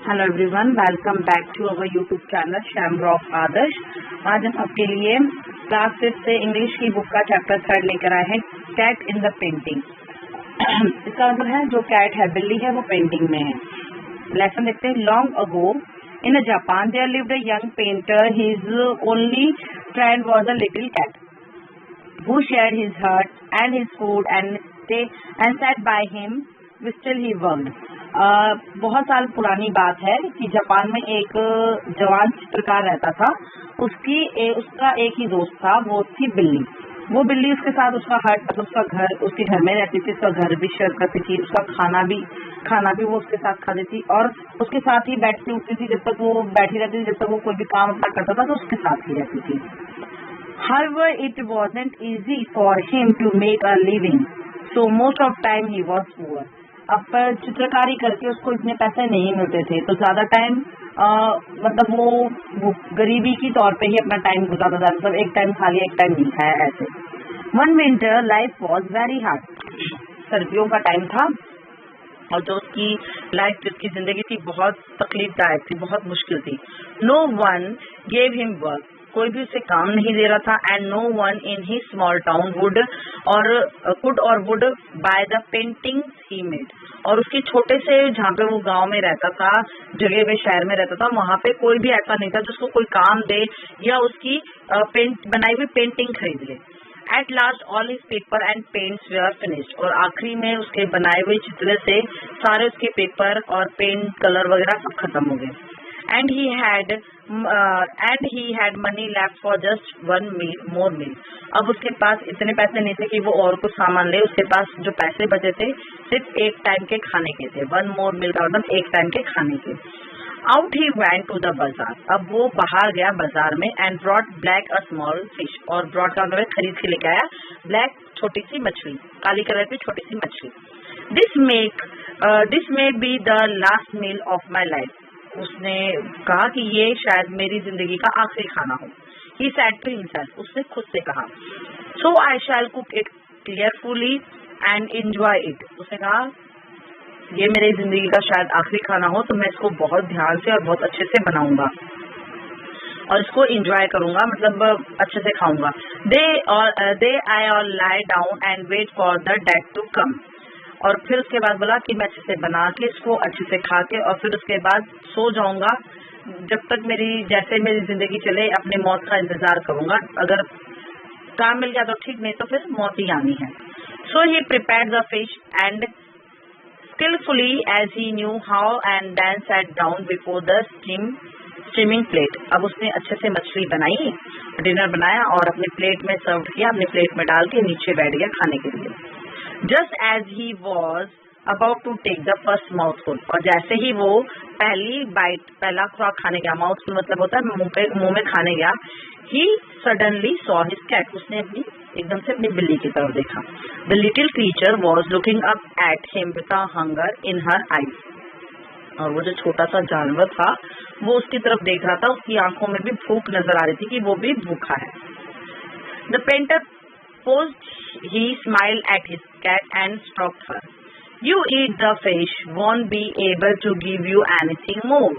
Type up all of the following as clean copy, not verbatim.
Hello everyone, welcome back to our YouTube channel chamber of Adarsh. आज हम आपके लिए क्लास 5 से इंग्लिश की बुक का चैप्टर 3 लेकर आए हैं, कैट इन द पेंटिंग। इसका मतलब है जो कैट है, बिल्ली है, वो पेंटिंग में है। लेसन देखते हैं। Long ago in Japan there lived a young painter, his only friend was a little cat who shared his hut and his food and sat by him still he worked। बहुत साल पुरानी बात है कि Japan में एक जवान चित्रकार रहता था। उसका एक ही दोस्त था, वो थी बिल्ली। वो बिल्ली उसके साथ उसका हट, मतलब उसका घर, उसके घर में रहती थी, उसका घर भी शेयर करती थी, उसका खाना भी वो उसके साथ खाती थी और उसके साथ ही बैठती उठती थी। जब तक वो बैठी रहती थी, जब तक वो कोई भी काम अपना करता था तो उसके साथ ही रहती थी। However, it wasn't easy for him to make a living, so most of time he was poor। अब पर चित्रकारी करके उसको इतने पैसे नहीं मिलते थे, तो ज्यादा टाइम मतलब वो गरीबी की तौर पे ही अपना टाइम गुजारता था। मतलब एक टाइम खा लिया, एक टाइम नहीं खाया, ऐसे। One winter life was very hard। सर्दियों का टाइम था और जो उसकी लाइफ, जिसकी जिंदगी थी, बहुत तकलीफदायक थी, बहुत मुश्किल थी। No one gave him work, कोई भी उसे काम नहीं दे रहा था। And no one in he small town would buy the paintings he made. और उसकी छोटे से, जहाँ पे वो गांव में रहता था, जगह में, शहर में रहता था, वहाँ पे कोई भी ऐसा नहीं था जिसको कोई काम दे या उसकी बनाई हुई पेंटिंग खरीद ले। At last all his paper and paints were finished. और आखिरी में उसके बनाए हुए चित्र से सारे उसके पेपर और पेंट, कलर वगैरह सब खत्म हो गए। And he had money left for just one more meal। अब उसके पास इतने पैसे नहीं थे कि वो और कुछ सामान ले। उसके पास जो पैसे बचे थे सिर्फ एक टाइम के खाने के थे। वन मोर मील का मतलब एक टाइम के खाने के। Out he went to the बाजार। अब वो बाहर गया बाजार में। And brought black a small fish. और ब्रॉट का मतलब खरीद के लेके आया ब्लैक, छोटी सी मछली, काली कलर की छोटी सी मछली। This may be the last meal of my life. उसने कहा कि ये शायद मेरी जिंदगी का आखिरी खाना हो। He said to himself, उसने खुद से कहा। So I shall cook it carefully and enjoy it। उसने कहा ये मेरी जिंदगी का शायद आखिरी खाना हो, तो मैं इसको बहुत ध्यान से और बहुत अच्छे से बनाऊंगा और इसको एंजॉय करूंगा, मतलब अच्छे से खाऊंगा। They I all lie down and wait for the dead to come। और फिर उसके बाद बोला कि मैं अच्छे से बना के, इसको अच्छे से खा के, और फिर उसके बाद सो जाऊंगा। जब तक जैसे मेरी जिंदगी चले, अपने मौत का इंतजार करूंगा। अगर काम मिल गया तो ठीक, नहीं तो फिर मौत ही आनी है। So he prepared the fish and skillfully as he knew how and then sat down before the steaming plate। अब उसने अच्छे से मछली बनाई, डिनर बनाया और अपने प्लेट में सर्व किया, अपने प्लेट में डाल के नीचे बैठ गया खाने के लिए। Just as he was about to take the first mouthful। और जैसे ही वो पहला खुराक खाने गया, माउथफुल मतलब होता है मुंह में खाने गया। He suddenly saw his cat। उसने एकदम से अपनी बिल्ली की तरफ देखा। The little creature was looking up at him with a hunger in her eyes। और वो जो छोटा सा जानवर था वो उसकी तरफ देख रहा था, उसकी आंखों में भी भूख नजर आ रही थी कि वो भी भूखा है। The painter paused, he smiled at his cat and stroked her। You eat the fish, won't be able to give you anything more।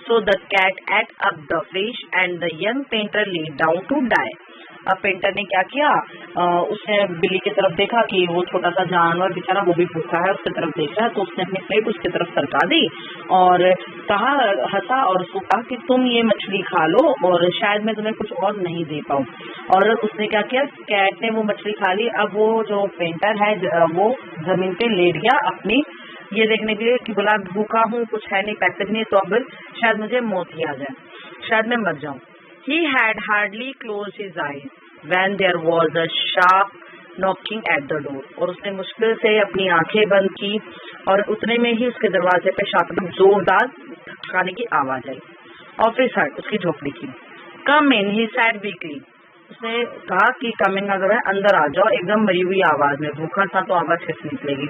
So the cat ate up the fish and the young painter lay down to die। अब painter ने क्या किया, उसने बिल्ली की तरफ देखा कि वो छोटा सा जानवर बेचारा वो भी भूखा है, उसकी तरफ देख रहा है, तो उसने अपनी प्लेट उसकी तरफ सरका दी और कहा, हंसा और उसको कहा कि तुम ये मछली खा लो और शायद मैं तुम्हें कुछ और नहीं दे पाऊँ। और उसने क्या किया, कैट ने वो मछली खा ली। अब वो जो पेंटर है वो जमीन पे लेट गया अपनी ये देखने के लिए कि बोला भूखा हूँ, कुछ है नहीं, पैसे भी नहीं, तो अब शायद मुझे मौत ही आ जाए, शायद मैं मर जाऊँ। He had hardly closed his eyes when there was a sharp knocking at the door। और उसने मुश्किल से अपनी आंखें बंद की और उतने में ही उसके दरवाजे पे शार्प जोरदार खटखटाने की आवाज आई। ऑफिस हट, उसकी झोपड़ी की। Come in, he said weakly। उसने कहा कि कमिंग अगर है अंदर आ जाओ, एकदम मरी हुई आवाज में। भूखा था तो आवाज कैसे निकलेगी।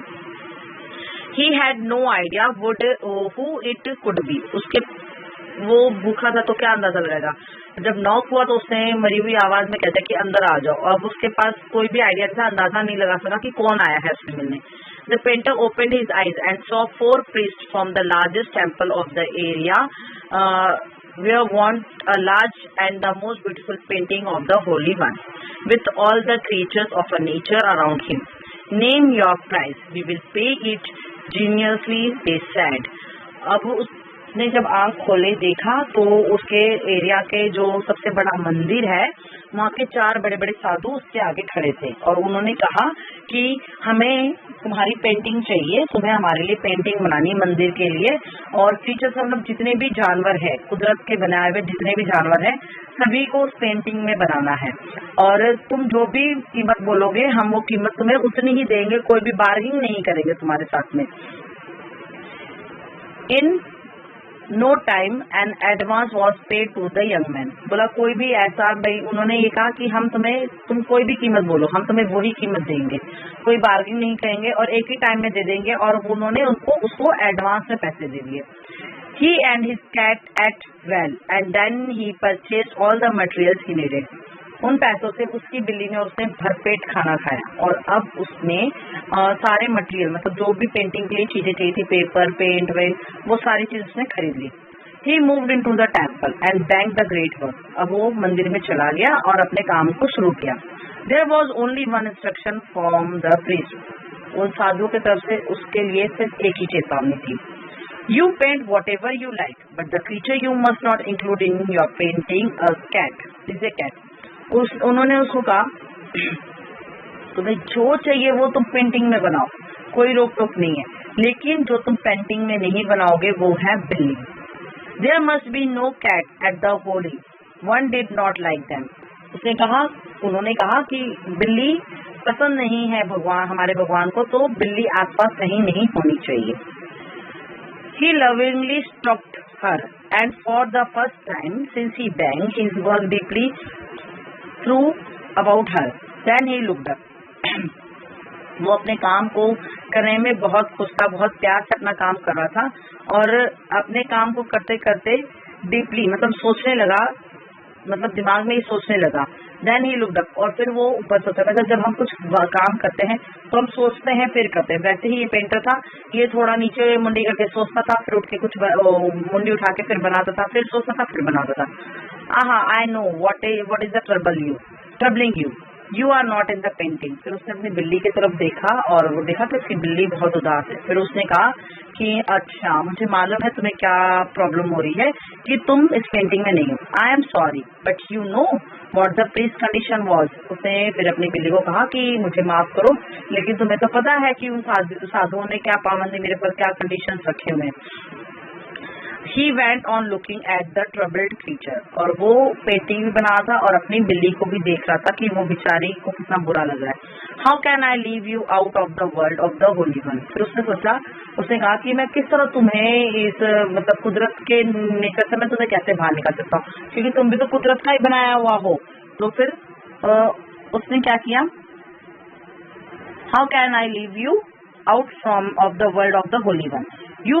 He had no idea who it could be। वो भूखा था तो क्या अंदाजा लगाएगा। जब नॉक हुआ तो उसने मरी हुई आवाज में कहता कि अंदर आ जाओ। अब उसके पास कोई भी आइडिया था, अंदाजा नहीं लगा सका कि कौन आया है उससे मिलने। The painter opened his eyes and saw 4 priests from the largest temple of the area, where want a large and the most beautiful painting of the Holy One, with all the creatures of a nature around him. Name your price, we will pay it generously, they said. अब उसने जब आंख खोले देखा तो उसके area के जो सबसे बड़ा मंदिर है वहाँ के 4 बड़े बड़े साधु उसके आगे खड़े थे और उन्होंने कहा कि हमें तुम्हारी पेंटिंग चाहिए, तुम्हें हमारे लिए पेंटिंग बनानी मंदिर के लिए, और फीचर्स मतलब जितने भी जानवर है, कुदरत के बनाए हुए जितने भी जानवर है सभी को उस पेंटिंग में बनाना है, और तुम जो भी कीमत बोलोगे हम वो कीमत तुम्हें उतनी ही देंगे, कोई भी बार्गिंग नहीं करेंगे तुम्हारे साथ में। In no time an advance was paid to the young man. बोला कोई भी ऐसा भाई, उन्होंने ये कहा कि तुम कोई भी कीमत बोलो हम तुम्हें वही कीमत देंगे, कोई बार्गिंग नहीं करेंगे और एक ही टाइम में दे देंगे, और उन्होंने उसको एडवांस में पैसे दे दिए। He and his cat ate well and then he purchased all the materials he needed. उन पैसों से उसकी बिल्ली ने उसने भरपेट खाना खाया और अब उसने सारे मटेरियल मतलब जो भी पेंटिंग के लिए चीजें चाहिए थी, पेपर, पेंट, वेंट, वो सारी चीज उसने खरीद ली। He moved into the temple and began the great work. अब वो मंदिर में चला गया और अपने काम को शुरू किया। There was only one instruction from the priest. उन साधुओं की तरफ से उसके लिए सिर्फ एक ही चेतावनी थी। You paint whatever you like, but the creature you must not include in your painting a cat is a cat. उन्होंने उसको कहा तुम्हें जो चाहिए वो तुम पेंटिंग में बनाओ, कोई रोक टोक नहीं है, लेकिन जो तुम पेंटिंग में नहीं बनाओगे वो है बिल्ली। There must be no cat at the holy. One did not like them. उन्होंने कहा कि बिल्ली पसंद नहीं है भगवान, हमारे भगवान को, तो बिल्ली आसपास कहीं नहीं होनी चाहिए। He lovingly stroked her, and for the first time since he began his work deeply through about her. Then he looked up. वो अपने काम को करने में बहुत खुश था, बहुत प्यार से अपना काम कर रहा था और अपने काम को करते करते डीपली मतलब सोचने लगा, मतलब दिमाग में ही सोचने लगा। Then he looked up, और फिर वो ऊपर सोचा। मतलब जब हम कुछ काम करते हैं तो हम सोचते हैं फिर करते हैं, वैसे ही ये पेंटर था, ये थोड़ा नीचे मुंडी करके सोचता था, फिर उठ के कुछ मुंडी उठा के फिर बनाता था, फिर सोचता था, फिर बनाता था। I know what is the troubling you are not in the painting. फिर उसने अपनी बिल्ली की तरफ देखा और वो देखा कि उसकी बिल्ली बहुत उदास है। फिर उसने कहा कि अच्छा मुझे मालूम है तुम्हें क्या प्रॉब्लम हो रही है कि तुम इस पेंटिंग में नहीं हो। I am sorry but you know what the priest condition was. उसने फिर अपनी बिल्ली को कहा कि मुझे माफ करो, लेकिन तुम्हें तो पता है कि उन साधुओं ने क्या पाबंदी मेरे पर क्या कंडीशन रखे हुए हैं। He went on looking at the troubled creature, और वो पेंटिंग भी बना रहा था और अपनी बिल्ली को भी देख रहा था कि वो बेचारी को कितना बुरा लग रहा है। How can I leave you out of the world of the Holy One? फिर उसने कहा कि मैं किस तरह तुम्हें इस मतलब कुदरत के नेचर से मैं तुम्हें कैसे बाहर निकाल सकता हूँ, क्योंकि तुम भी तो कुदरत का ही बनाया हुआ हो। तो फिर उसने क्या किया, How can I leave you out of the world of the Holy One? You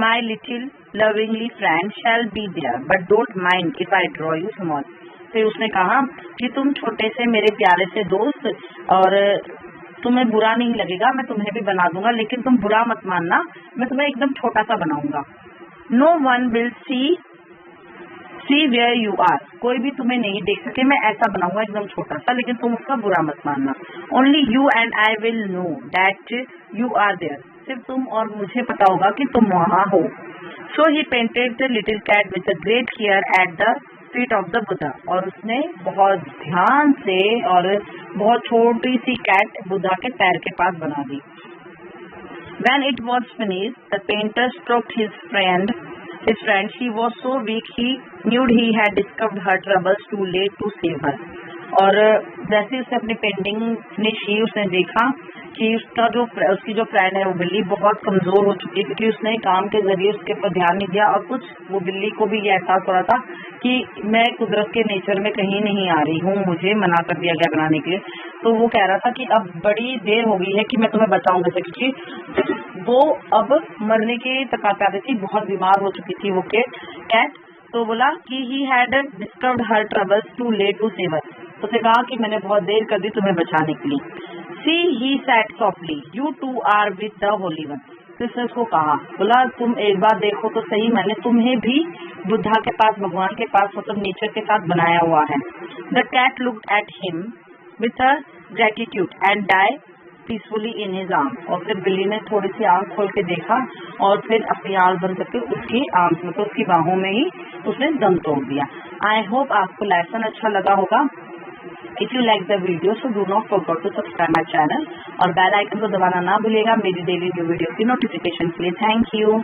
my little lovingly friend shall be there, but don't mind if I draw you small. फिर उसने कहा कि तुम छोटे से मेरे प्यारे से दोस्त, और तुम्हें बुरा नहीं लगेगा, मैं तुम्हें भी बना दूंगा, लेकिन तुम बुरा मत मानना, मैं तुम्हें एकदम छोटा सा बनाऊंगा। No one will see where you are. कोई भी तुम्हें नहीं देख सके, मैं ऐसा बनाऊंगा एकदम छोटा सा, लेकिन तुम उसका बुरा मत मानना। Only you and I will know that you are there. सिर्फ तुम और मुझे पता होगा कि तुम वहाँ हो। So he painted the little cat with a great care at the feet of the Buddha. और उसने बहुत ध्यान से और बहुत छोटी सी कैट बुद्धा के पैर के पास बना दी। When it was finished, the painter stroked his friend. She was so weak he knew he had discovered her troubles too late to save her. और जैसे उसने अपनी पेंटिंग फिनिश की, उसने देखा कि उसकी जो फ्रेंड है वो बिल्ली बहुत कमजोर हो चुकी है, क्योंकि उसने काम के जरिए उसके ऊपर ध्यान नहीं दिया, और कुछ वो बिल्ली को भी ये एहसास हो रहा था कि मैं कुदरत के नेचर में कहीं नहीं आ रही हूँ, मुझे मना कर दिया गया बनाने के लिए। तो वो कह रहा था कि अब बड़ी देर हो गई है कि मैं तुम्हें बचाऊं कैसे, क्योंकि वो अब मरने की तकात आ रही थी, बहुत बीमार हो चुकी थी वो कैट। तो बोला कि he had discovered her troubles too late to save her. तो उसने कहा कि मैंने बहुत देर कर दी तुम्हें बचाने के लिए। She he sat softly, you too are with the holy one. Krishna को कहा, बोला तुम एक बार देखो तो सही, मैंने तुम्हें भी बुद्धा के पास, भगवान के पास, मतलब नेचर के साथ बनाया हुआ है। The cat looked at him with a gratitude and die peacefully in his arm. और फिर बिल्ली ने थोड़ी सी आंख खोल के देखा और फिर अपनी आंख बंद करके उसकी आर्म्स मतलब उसकी बाहों में ही उसने दम तोड़ दिया। आई होप आपको लेसन अच्छा लगा होगा। If you like the video so do not forget to subscribe my channel और बेल आइकन को दबाना ना भूलिएगा मेरी डेली वीडियो की नोटिफिकेशन के लिए। Thank you.